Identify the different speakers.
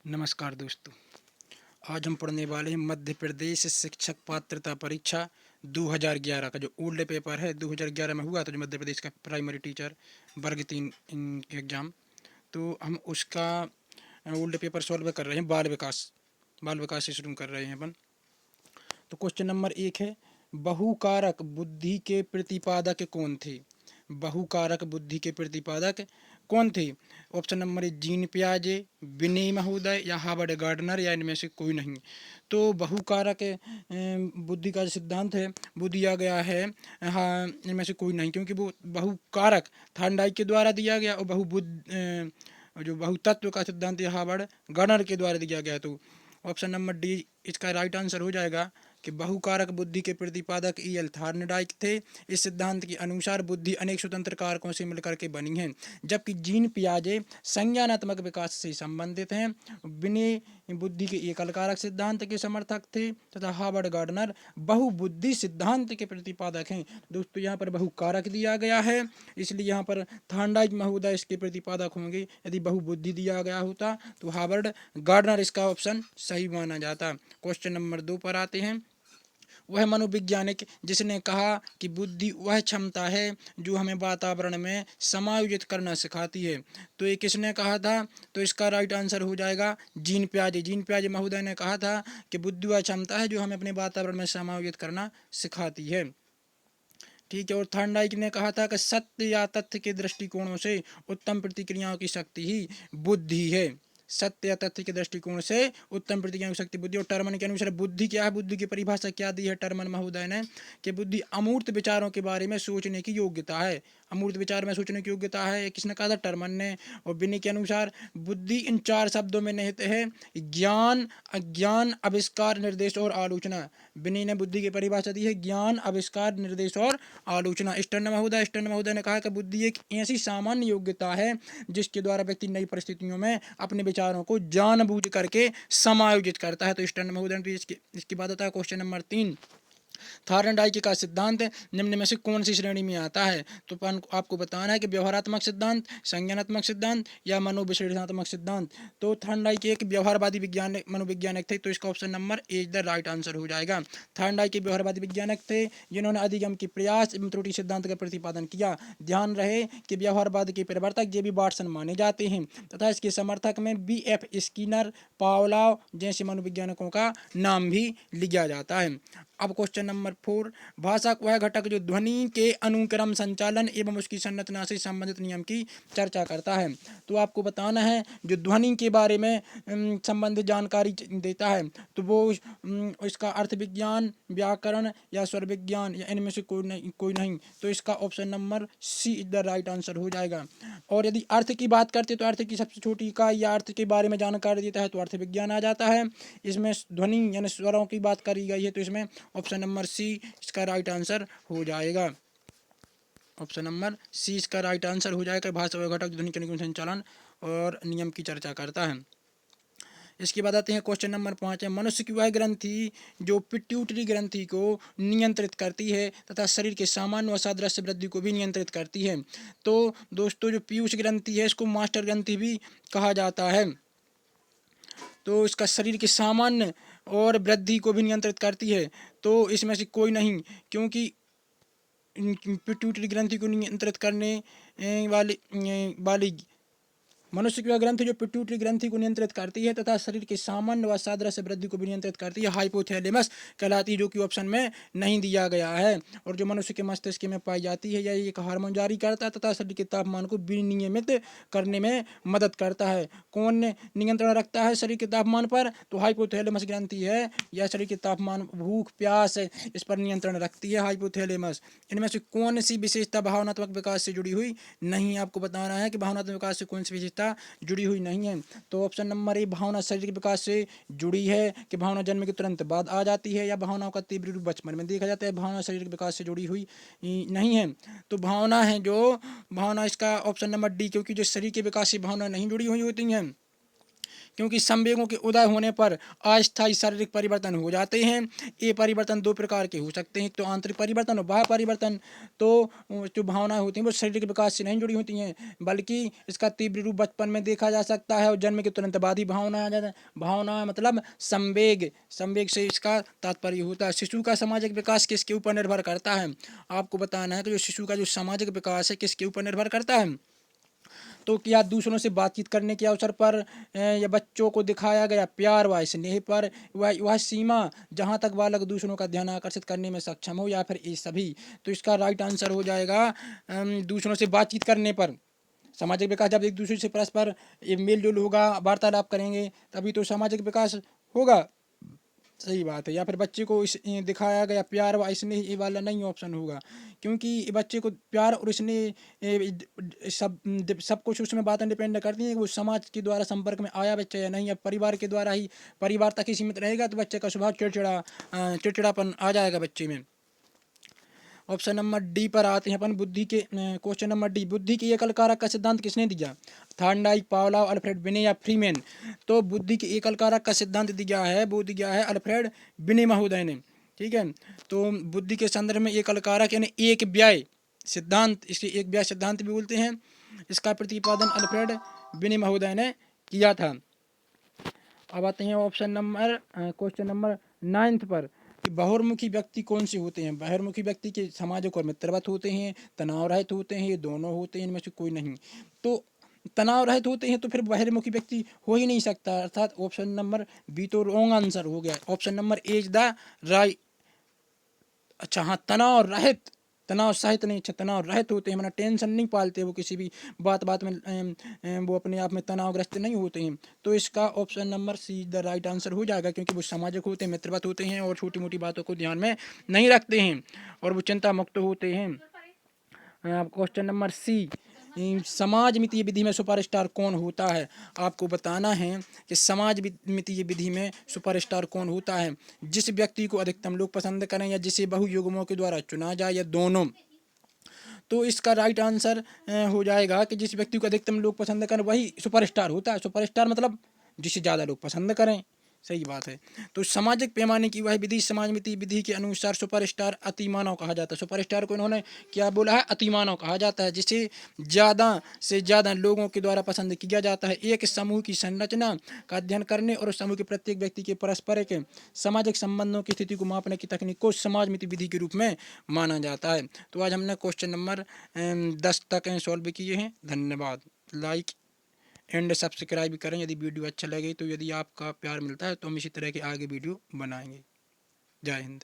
Speaker 1: नमस्कार दोस्तों। आज हम पढ़ने वाले हैं मध्य प्रदेश शिक्षक पात्रता परीक्षा 2011 का जो ओल्ड पेपर है 2011 में हुआ था, जो मध्य प्रदेश का प्राइमरी टीचर वर्ग 3 एग्ज़ाम। तो हम उसका ओल्ड पेपर सॉल्व कर रहे हैं। बाल विकास से शुरू कर रहे हैं अपन। तो क्वेश्चन नंबर 1 है, बहुकारक बुद्धि के प्रतिपादक कौन थे? बहुकारक बुद्धि के प्रतिपादक कौन थे? ऑप्शन नंबर ए जीन पियाजे, विनय महोदय या हार्वर्ड गार्डनर या इनमें से कोई नहीं। तो बहुकारक बुद्धि का जो सिद्धांत है वो दिया गया है, हाँ, इनमें से कोई नहीं, क्योंकि वो बहुकारक थॉर्नडाइक के द्वारा दिया गया और जो बहुतत्व का सिद्धांत है हार्वर्ड गार्डनर के द्वारा दिया गया। तो ऑप्शन नंबर डी इसका राइट आंसर हो जाएगा कि बहुकारक बुद्धि के प्रतिपादक ई.एल. थॉर्नडाइक थे। इस सिद्धांत के अनुसार बुद्धि अनेक स्वतंत्र कारकों से मिलकर के बनी है, जबकि जीन पियाजे संज्ञानात्मक विकास से संबंधित हैं। विनय बुद्धि के एकल कारक सिद्धांत के समर्थक थे तथा हार्वर्ड गार्डनर बहुबुद्धि सिद्धांत के प्रतिपादक हैं। दोस्तों, यहाँ पर बहुकारक दिया गया है, इसलिए यहाँ पर थॉर्नडाइक महोदय इसके प्रतिपादक होंगे। यदि बहुबुद्धि दिया गया होता तो हार्वर्ड गार्डनर इसका ऑप्शन सही माना जाता। क्वेश्चन नंबर 2 पर आते हैं। वह मनोवैज्ञानिक जिसने कहा कि बुद्धि वह क्षमता है जो हमें वातावरण में समायोजित करना सिखाती है, तो ये किसने कहा था? तो इसका राइट आंसर हो जाएगा जीन पियाजे। जीन पियाजे महोदय ने कहा था कि बुद्धि वह क्षमता है जो हमें अपने वातावरण में समायोजित करना सिखाती है। ठीक है। और थॉर्नडाइक ने कहा था कि सत्य या तथ्य के दृष्टिकोणों से उत्तम प्रतिक्रियाओं की शक्ति ही बुद्धि है। सत्य या तथ्य के दृष्टिकोण से उत्तम प्रतिक्रियाओं की शक्ति बुद्धि। और टर्मन के अनुसार बुद्धि क्या है? बुद्धि की परिभाषा क्या दी है टर्मन महोदय ने? कि बुद्धि अमूर्त विचारों के बारे में सोचने की योग्यता है। अमूर्त विचार में सोचने की योग्यता है, किसने कहा था? टर्मन ने। और विनय के अनुसार बुद्धि इन 4 शब्दों में निहित है: ज्ञान, अज्ञान, आविष्कार, निर्देश और आलोचना। विनय ने बुद्धि की परिभाषा दी है ज्ञान, आविष्कार, निर्देश और आलोचना। स्टर्न महोदय ने कहा कि बुद्धि एक ऐसी सामान्य योग्यता है जिसके द्वारा व्यक्ति नई परिस्थितियों में अपने विचारों को जानबूझ करके समायोजित करता है। तो स्टर्न महोदय ने इसकी बात होता है। क्वेश्चन नंबर 3, थॉर्नडाइक का सिद्धांत निम्न में से कौन सी श्रेणी में आता है? तो आपको बताना है कि व्यवहारात्मक सिद्धांत, संज्ञानात्मक सिद्धांत या मनोविश्लेषणात्मक सिद्धांत। तो थॉर्नडाइक एक व्यवहारवादी मनोवैज्ञानिक थे, तो इसका option number A is the right answer हो जाएगा। थॉर्नडाइक के व्यवहारवादी वैज्ञानिक थे जिन्होंने अधिगम के प्रयास एवं त्रुटि सिद्धांत का प्रतिपादन किया। ध्यान रहे कि व्यवहारवाद के प्रवर्तक जे.बी. वाटसन माने जाते हैं तथा इसके समर्थक में बी.एफ. स्किनर, पावलोव जैसे मनोवैज्ञानिकों का नाम भी लिया जाता है। अब क्वेश्चन नंबर 4, भाषा वह घटक जो ध्वनि के अनुक्रम संचालन एवं उसकी संरचना से संबंधित नियम की चर्चा करता है। तो आपको बताना है जो ध्वनि के बारे में संबंधित जानकारी देता है, तो वो इसका अर्थ विज्ञान, व्याकरण या स्वर विज्ञान या इनमें से कोई नहीं। तो इसका option number C is the right answer हो जाएगा। और यदि अर्थ की बात करते तो अर्थ की सबसे छोटी इकाई या अर्थ के बारे में जानकारी देता है तो अर्थ विज्ञान आ जाता है। इसमें ध्वनि यानी स्वरों की बात करी गई है, तो इसमें ऑप्शन नंबर सी इसका राइट आंसर हो जाएगा। ऑप्शन नंबर सी इसका राइट आंसर हो जाएगा। भाषा व घटक ध्वनि के अनुक्रम संचालन और नियम की चर्चा करता है। इसके बाद आते हैं क्वेश्चन नंबर 5 है, मनुष्य की वह ग्रंथि जो पिट्यूटरी ग्रंथि को नियंत्रित करती है तथा शरीर के सामान्य व सादृश्य वृद्धि को भी नियंत्रित करती है। तो दोस्तों, जो पीयूष ग्रंथि है इसको मास्टर ग्रंथि भी कहा जाता है। तो इसका शरीर के सामान्य और वृद्धि को भी नियंत्रित करती है। तो इसमें से कोई नहीं, क्योंकि पिट्यूटरी ग्रंथि को नियंत्रित करने वाली मनुष्य की वह ग्रंथि जो पिट्यूटरी ग्रंथि को नियंत्रित करती है तथा शरीर के सामान्य व सादृश्य वृद्धि को भी नियंत्रित करती है, हाइपोथैलेमस कहलाती है, जो कि ऑप्शन में नहीं दिया गया है। और जो मनुष्य के मस्तिष्क में पाई जाती है, यह एक हार्मोन जारी करता है तथा शरीर के तापमान को विनियमित करने में मदद करता है। कौन नियंत्रण रखता है शरीर के तापमान पर? तो हाइपोथैलेमस ग्रंथि है। यह शरीर के तापमान, भूख, प्यास इस पर नियंत्रण रखती है, हाइपोथैलेमस। इनमें से कौन सी विशेषता भावनात्मक विकास से जुड़ी हुई नहीं? आपको बताना है कि भावनात्मक विकास से कौन सी विशेषता जुड़ी हुई नहीं है। तो ऑप्शन नंबर ए भावना शरीर के विकास से जुड़ी है कि भावना जन्म के तुरंत बाद आ जाती है, या भावनाओं का तीव्र रूप बचपन में देखा जाता है। भावना शरीर के विकास से जुड़ी हुई नहीं है। तो भावना है जो भावना, इसका ऑप्शन नंबर डी, क्योंकि जो शरीर के विकास से भावना नहीं जुड़ी हुई होती हैं, क्योंकि संवेगों के उदय होने पर अस्थायी शारीरिक परिवर्तन हो जाते हैं। ये परिवर्तन दो प्रकार के हो सकते हैं, तो आंतरिक परिवर्तन और बाह्य परिवर्तन। तो जो भावनाएं होती हैं वो शारीरिक विकास से नहीं जुड़ी होती हैं, बल्कि इसका तीव्र रूप बचपन में देखा जा सकता है और जन्म के तुरंत बाद ही भावना आ जाता है। भावना मतलब संवेग, संवेग से इसका तात्पर्य होता है। शिशु का सामाजिक विकास किसके ऊपर निर्भर करता है? आपको बताना है कि जो शिशु का जो सामाजिक विकास है किसके ऊपर निर्भर करता है? तो क्या दूसरों से बातचीत करने के अवसर पर या बच्चों को दिखाया गया प्यार व स्नेह पर, वह सीमा जहाँ तक बालक दूसरों का ध्यान आकर्षित करने में सक्षम हो, या फिर ये सभी? तो इसका राइट आंसर हो जाएगा दूसरों से बातचीत करने पर। सामाजिक विकास जब एक दूसरे से परस्पर मेल जोल होगा, वार्तालाप करेंगे, तभी तो सामाजिक विकास होगा। सही बात है। या फिर बच्चे को इस दिखाया गया प्यार व स्नेह, ये वाला नहीं ऑप्शन होगा, क्योंकि बच्चे को प्यार और स्नेह सब कुछ उसमें बातें डिपेंड करती हैं कि वो समाज के द्वारा संपर्क में आया बच्चा या नहीं, या परिवार के द्वारा ही, परिवार तक ही सीमित रहेगा तो बच्चे का स्वभाव चिड़चिड़ापन आ जाएगा बच्चे में। ऑप्शन नंबर डी पर आते हैं अपन, बुद्धि के क्वेश्चन नंबर डी, बुद्धि के एकल कारक का सिद्धांत किसने दिया? थॉर्नडाइक, पावलोव, अल्फ्रेड बिने या फ्रीमेन? तो बुद्धि के एकल कारक का सिद्धांत दिया है, वो दिया है अल्फ्रेड बिने महोदय ने। ठीक है, तो बुद्धि के संदर्भ में एकल कारक यानी एक व्यय सिद्धांत, इसे एक व्यय सिद्धांत भी बोलते हैं, इसका प्रतिपादन अल्फ्रेड बिने महोदय ने किया था। अब आते हैं ऑप्शन नंबर क्वेश्चन नंबर 9 पर, कि बहुर्मुखी व्यक्ति कौन से होते हैं? बहुर्मुखी व्यक्ति के सामाजिक और मित्रवत होते हैं, तनाव रहित होते हैं, ये दोनों होते हैं, इनमें से कोई नहीं। तो तनाव रहित होते हैं तो फिर बहिर्मुखी व्यक्ति हो ही नहीं सकता, अर्थात ऑप्शन नंबर बी तो रॉन्ग आंसर हो गया। Option number A is the right. अच्छा हाँ, तनाव रहित, तनाव सहित नहीं, अच्छा तनाव रहित होते हैं, मतलब टेंशन नहीं पालते वो किसी भी बात में, वो अपने आप में तनावग्रस्त नहीं होते हैं। तो इसका option number see the right answer हो जाएगा, क्योंकि वो सामाजिक होते हैं, मित्रवत होते हैं और छोटी मोटी बातों को ध्यान में नहीं रखते हैं और वो चिंता मुक्त होते हैं। क्वेश्चन नंबर सी, समाज मितीय विधि में सुपरस्टार कौन होता है? आपको बताना है कि समाज मितीय विधि में सुपरस्टार कौन होता है? जिस व्यक्ति को अधिकतम लोग पसंद करें, या जिसे बहुयुग्मों के द्वारा चुना जाए, या दोनों? तो इसका राइट आंसर हो जाएगा कि जिस व्यक्ति को अधिकतम लोग पसंद करें वही सुपरस्टार होता है। सुपरस्टार मतलब जिसे ज़्यादा लोग पसंद करें। सही बात है। तो सामाजिक पैमाने की वह विधि समाजमिति विधि के अनुसार सुपरस्टार अतिमानव कहा जाता है। सुपरस्टार को इन्होंने क्या बोला है? अतिमानव कहा जाता है, जिसे ज़्यादा से ज़्यादा लोगों के द्वारा पसंद किया जाता है। एक समूह की संरचना का अध्ययन करने और उस समूह के प्रत्येक व्यक्ति के पारस्परिक सामाजिक संबंधों की स्थिति को मापने की तकनीक को समाजमिति विधि के रूप में माना जाता है। तो आज हमने क्वेश्चन नंबर 10 तक सॉल्व किए हैं। धन्यवाद। लाइक एंड सब्सक्राइब करें यदि वीडियो अच्छा लगे तो। यदि आपका प्यार मिलता है तो हम इसी तरह के आगे वीडियो बनाएंगे। जय हिंद।